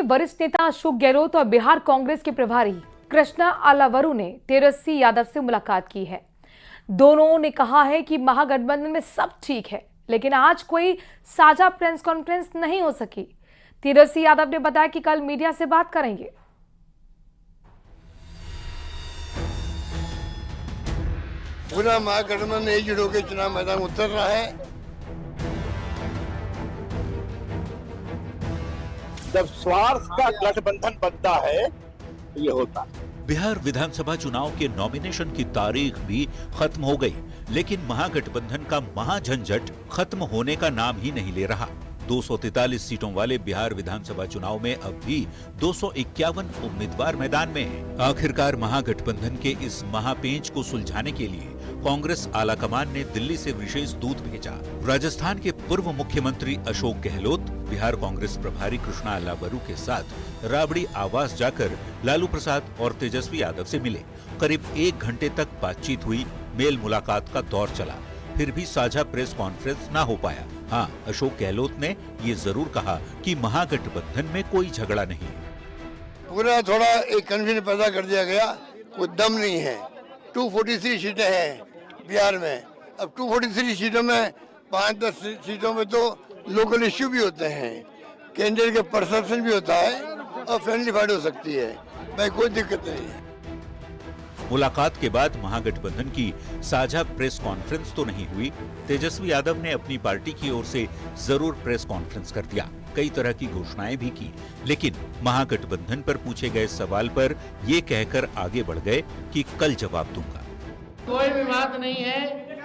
के वरिष्ठ नेता अशोक गहलोत और बिहार कांग्रेस के प्रभारी कृष्णा अलावरू ने तेजस्वी यादव से मुलाकात की है। दोनों ने कहा है कि महागठबंधन में सब ठीक है, लेकिन आज कोई साझा प्रेस कॉन्फ्रेंस नहीं हो सकी। तेजस्वी यादव ने बताया कि कल मीडिया से बात करेंगे। पूरा महागठबंधन एकजुट होकर चुनाव मैदान में उतर रहा है। जब स्वार्थ का गठबंधन बनता है तो ये होता है। बिहार विधानसभा चुनाव के नॉमिनेशन की तारीख भी खत्म हो गई, लेकिन महागठबंधन का महाझंझट खत्म होने का नाम ही नहीं ले रहा। 243 सीटों वाले बिहार विधानसभा चुनाव में अब भी 251 उम्मीदवार मैदान में हैं। आखिरकार महागठबंधन के इस महापेंच को सुलझाने के लिए कांग्रेस आलाकमान ने दिल्ली से विशेष दूत भेजा। राजस्थान के पूर्व मुख्यमंत्री अशोक गहलोत बिहार कांग्रेस प्रभारी कृष्णा अलावरू के साथ राबड़ी आवास जाकर लालू प्रसाद और तेजस्वी यादव से मिले। करीब 1 घंटे तक बातचीत हुई, मेल मुलाकात का दौर चला, फिर भी साझा प्रेस कॉन्फ्रेंस न हो पाया। हाँ, अशोक गहलोत ने ये जरूर कहा कि महागठबंधन में कोई झगड़ा नहीं है। पूरा थोड़ा एक कन्फ्यूजन पैदा कर दिया गया, कोई दम नहीं है। 243 सीटें हैं बिहार में। अब 243 सीटों में 5-10 सीटों में तो लोकल इश्यू भी होते हैं, कैंडिडेट के परसेप्शन भी होता है और फ्रेंडली फाइट हो सकती है। भाई कोई दिक्कत नहीं है। मुलाकात के बाद महागठबंधन की साझा प्रेस कॉन्फ्रेंस तो नहीं हुई। तेजस्वी यादव ने अपनी पार्टी की ओर से जरूर प्रेस कॉन्फ्रेंस कर दिया, कई तरह की घोषणाएं भी की, लेकिन महागठबंधन पर पूछे गए सवाल पर ये कहकर आगे बढ़ गए कि कल जवाब दूंगा। कोई भी बात नहीं है,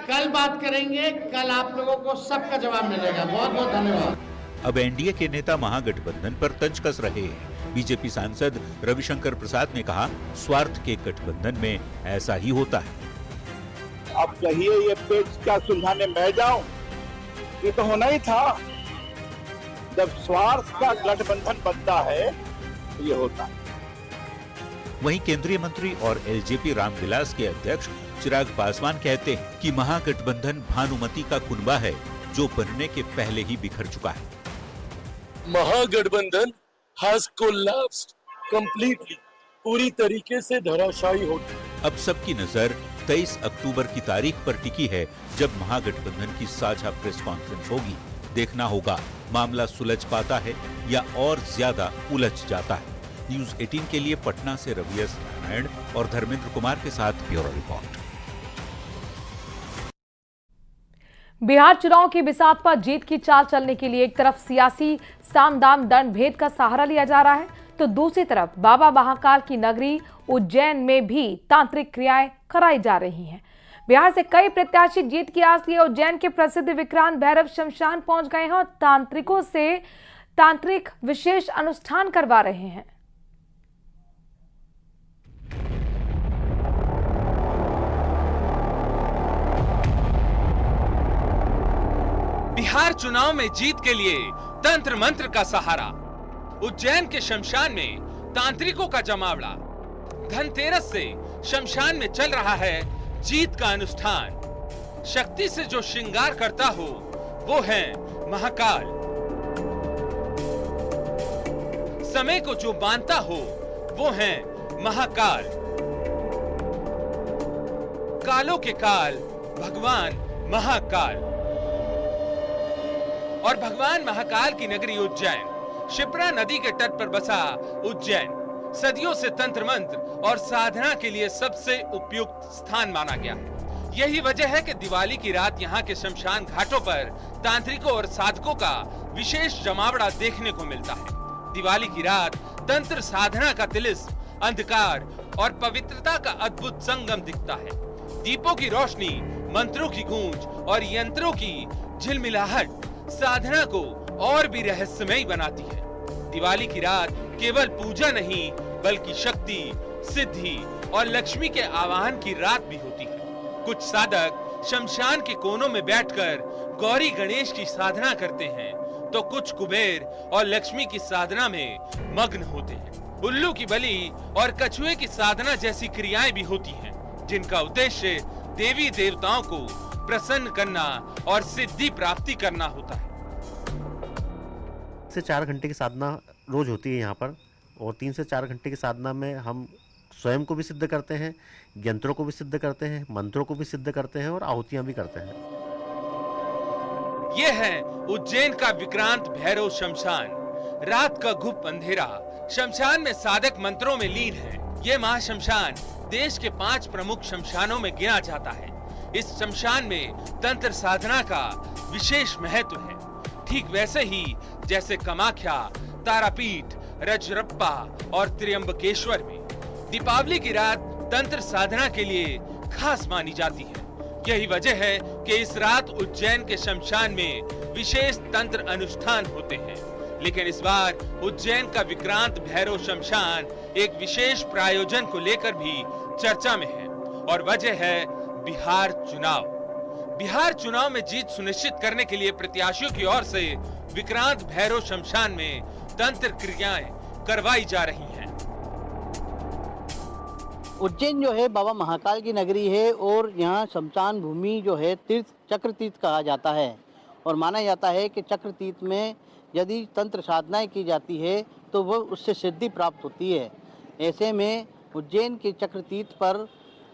कल बात करेंगे, कल आप लोगों को सबका जवाब मिलेगा। बहुत बहुत धन्यवाद। अब एनडीए के नेता महागठबंधन पर तंज कस रहे हैं। बीजेपी सांसद रविशंकर प्रसाद ने कहा, स्वार्थ के गठबंधन में ऐसा ही होता है। अब कहिए ये पेच क्या सुलझाने मैं जाऊं? ये तो होना ही था। जब स्वार्थ का गठबंधन बनता है तो ये होता है। वहीं केंद्रीय मंत्री और एलजेपी रामविलास के अध्यक्ष चिराग पासवान कहते हैं कि महागठबंधन भानुमति का कुनबा है जो बनने के पहले ही बिखर चुका है। महागठबंधन has collapsed completely, पूरी तरीके से धराशायी हो गई। अब सबकी नजर 23 अक्टूबर की तारीख पर टिकी है, जब महागठबंधन की साझा प्रेस कॉन्फ्रेंस होगी। देखना होगा मामला सुलझ पाता है या और ज्यादा उलझ जाता है। न्यूज 18 के लिए पटना से रवि एस नारायण और धर्मेंद्र कुमार के साथ ब्यूरो रिपोर्ट। बिहार चुनाव की बिसात पर जीत की चाल चलने के लिए एक तरफ सियासी साम दाम दंड भेद का सहारा लिया जा रहा है, तो दूसरी तरफ बाबा महाकाल की नगरी उज्जैन में भी तांत्रिक क्रियाएं कराई जा रही हैं। बिहार से कई प्रत्याशी जीत की आस लिए उज्जैन के प्रसिद्ध विक्रांत भैरव शमशान पहुंच गए हैं और तांत्रिकों से तांत्रिक विशेष अनुष्ठान करवा रहे हैं। बिहार चुनाव में जीत के लिए तंत्र मंत्र का सहारा। उज्जैन के शमशान में तांत्रिकों का जमावड़ा। धनतेरस से शमशान में चल रहा है जीत का अनुष्ठान। शक्ति से जो श्रृंगार करता हो वो है महाकाल। समय को जो बांधता हो वो है महाकाल। कालों के काल भगवान महाकाल। और भगवान महाकाल की नगरी उज्जैन, शिप्रा नदी के तट पर बसा उज्जैन सदियों से तंत्र मंत्र और साधना के लिए सबसे उपयुक्त स्थान माना गया। यही वजह है कि दिवाली की रात यहाँ के शमशान घाटों पर तांत्रिकों और साधकों का विशेष जमावड़ा देखने को मिलता है। दिवाली की रात तंत्र साधना का तिलिस्म, अंधकार और पवित्रता का अद्भुत संगम दिखता है। दीपों की रोशनी, मंत्रों की गूंज और यंत्रों की झिलमिलाहट साधना को और भी रहस्यमयी बनाती है। दिवाली की रात केवल पूजा नहीं बल्कि शक्ति, सिद्धि और लक्ष्मी के आवाहन की रात भी होती है। कुछ साधक शमशान के कोनों में बैठकर गौरी गणेश की साधना करते हैं, तो कुछ कुबेर और लक्ष्मी की साधना में मग्न होते हैं। उल्लू की बलि और कछुए की साधना जैसी क्रियाएं भी होती हैं, जिनका उद्देश्य देवी देवताओं को प्रसन्न करना और सिद्धि प्राप्ति करना होता है। से 4 घंटे की साधना रोज होती है यहाँ पर, और 3 से 4 घंटे की साधना में हम स्वयं को भी सिद्ध करते हैं, यंत्रों को भी सिद्ध करते हैं, मंत्रों को भी सिद्ध करते हैं और आहुतियां भी करते हैं। ये है उज्जैन का विक्रांत भैरव शमशान। रात का गुप्त अंधेरा शमशान में साधक मंत्रों में लीन है। ये महाशमशान देश के 5 प्रमुख शमशानों में गिना जाता है। इस शमशान में तंत्र साधना का विशेष महत्व है, ठीक वैसे ही जैसे कामाख्या, तारापीठ, रजरप्पा और त्र्यंबकेश्वर में। दीपावली की रात तंत्र साधना के लिए खास मानी जाती है। यही वजह है कि इस रात उज्जैन के शमशान में विशेष तंत्र अनुष्ठान होते हैं। लेकिन इस बार उज्जैन का विक्रांत भैरव शमशान एक विशेष प्रायोजन को लेकर भी चर्चा में है, और वजह है बिहार चुनाव। बिहार चुनाव में जीत सुनिश्चित करने के लिए प्रत्याशियों की ओर से विक्रांत भैरव शमशान में तंत्र क्रियाएं करवाई जा रही हैं। उज्जैन जो है बाबा महाकाल की नगरी है, और यहाँ शमशान भूमि जो है तीर्थ चक्र तीर्थ कहा जाता है, और माना जाता है कि चक्र तीर्थ में यदि तंत्र साधनाएं की जाती है तो वह उससे सिद्धि प्राप्त होती है। ऐसे में उज्जैन के चक्र तीर्थ पर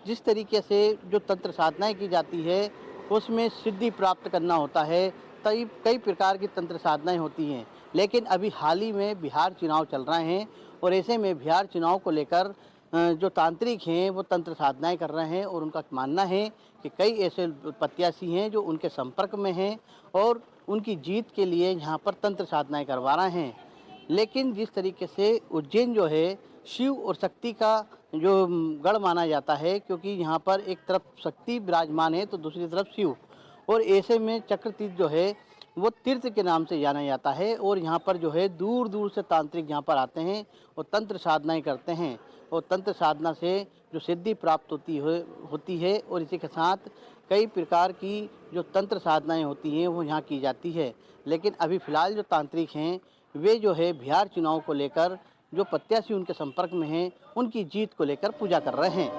जिस तरीके से जो तंत्र साधनाएं की जाती है उसमें सिद्धि प्राप्त करना होता है, कई प्रकार की तंत्र साधनाएं होती हैं। लेकिन अभी हाल ही में बिहार चुनाव चल रहे हैं, और ऐसे में बिहार चुनाव को लेकर जो तांत्रिक हैं वो तंत्र साधनाएं कर रहे हैं, और उनका मानना है कि कई ऐसे प्रत्याशी हैं जो उनके संपर्क में हैं और उनकी जीत के लिए यहाँ पर तंत्र साधनाएं करवा रहे हैं। लेकिन जिस तरीके से उज्जैन जो है शिव और शक्ति का जो गढ़ माना जाता है, क्योंकि यहाँ पर एक तरफ शक्ति विराजमान है तो दूसरी तरफ शिव, और ऐसे में चक्रतीर्थ जो है वो तीर्थ के नाम से जाना जाता है, और यहाँ पर जो है दूर दूर से तांत्रिक यहाँ पर आते हैं और तंत्र साधनाएं करते हैं, और तंत्र साधना से जो सिद्धि प्राप्त होती है और इसी के साथ कई प्रकार की जो तंत्र साधनाएं होती हैं वो यहाँ की जाती है। लेकिन अभी फ़िलहाल जो तांत्रिक हैं वे जो है बिहार चुनाव को लेकर जो प्रत्याशी उनके संपर्क में हैं उनकी जीत को लेकर पूजा कर रहे हैं।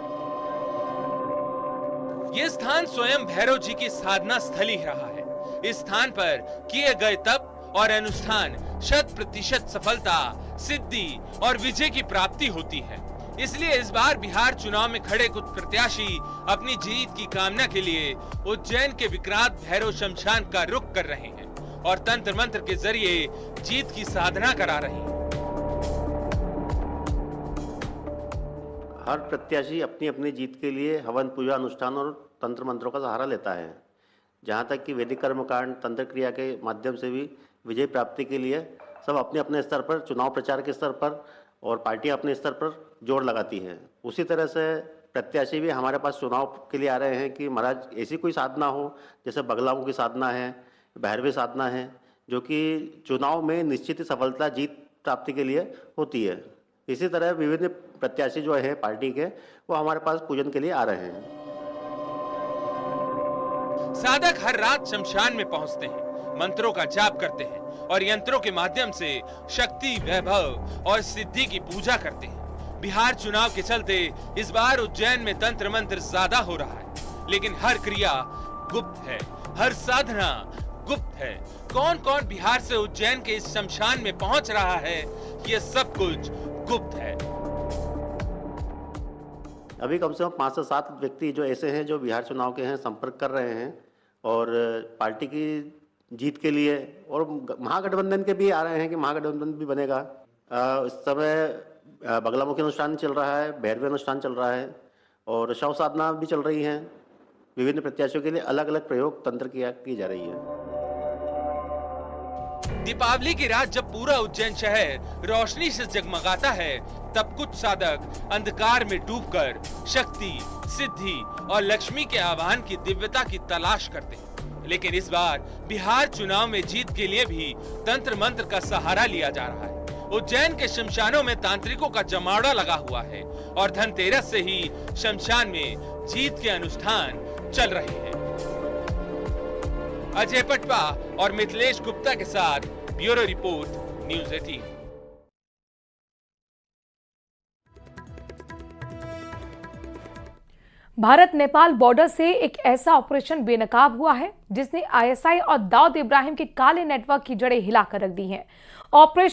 ये स्थान स्वयं भैरव जी की साधना स्थली रहा है। इस स्थान पर किए गए तप और अनुष्ठान 100% सफलता, सिद्धि और विजय की प्राप्ति होती है। इसलिए इस बार बिहार चुनाव में खड़े कुछ प्रत्याशी अपनी जीत की कामना के लिए उज्जैन के विक्रांत भैरव शमशान का रुख कर रहे हैं और तंत्र मंत्र के जरिए जीत की साधना करा रहे हैं। हर प्रत्याशी अपनी अपनी जीत के लिए हवन, पूजा, अनुष्ठान और तंत्र मंत्रों का सहारा लेता है। जहाँ तक कि वैदिक कर्मकांड, तंत्र क्रिया के माध्यम से भी विजय प्राप्ति के लिए सब अपने अपने स्तर पर, चुनाव प्रचार के स्तर पर और पार्टियां अपने स्तर पर जोर लगाती हैं। उसी तरह से प्रत्याशी भी हमारे पास चुनाव के लिए आ रहे हैं कि महाराज ऐसी कोई साधना हो, जैसे बगलामुखी की साधना है, भैरवी साधना है, जो कि चुनाव में निश्चित सफलता, जीत प्राप्ति के लिए होती है। इसी तरह विभिन्न प्रत्याशी जो है पार्टी के, वो हमारे पास पूजन के लिए आ रहे हैं। साधक हर रात शमशान में पहुंचते हैं, मंत्रों का जाप करते हैं और यंत्रों के माध्यम से शक्ति, वैभव और सिद्धि की पूजा करते हैं। बिहार चुनाव के चलते इस बार उज्जैन में तंत्र मंत्र ज्यादा हो रहा है, लेकिन हर क्रिया गुप्त है, हर साधना गुप्त है। कौन कौन बिहार से उज्जैन के इस शमशान में पहुंच रहा है, ये सब कुछ गुप्त है। अभी कम से कम 5 से 7 व्यक्ति जो ऐसे हैं जो बिहार चुनाव के हैं, संपर्क कर रहे हैं और पार्टी की जीत के लिए, और महागठबंधन के भी आ रहे हैं कि महागठबंधन भी बनेगा। इस समय बगलामुखी अनुष्ठान चल रहा है, भैरवी अनुष्ठान चल रहा है और शव साधना भी चल रही है। विभिन्न प्रत्याशियों के लिए अलग अलग प्रयोग तंत्र की जा रही है। दीपावली की रात जब पूरा उज्जैन शहर रोशनी से जगमगाता है, तब कुछ साधक अंधकार में डूबकर शक्ति, सिद्धि और लक्ष्मी के आह्वान की दिव्यता की तलाश करते हैं। लेकिन इस बार बिहार चुनाव में जीत के लिए भी तंत्र मंत्र का सहारा लिया जा रहा है। उज्जैन के शमशानों में तांत्रिकों का जमावड़ा लगा हुआ है और धनतेरस से ही शमशान में जीत के अनुष्ठान चल रहे हैं। अजय पटवा और मिथिलेश गुप्ता के साथ bureau report, news 18। Bharat Nepal border से एक ऐसा ऑपरेशन बेनकाब हुआ है जिसने आईएसआई और दाऊद इब्राहिम के काले नेटवर्क की जड़ें हिलाकर रख दी हैं। ऑपरेशन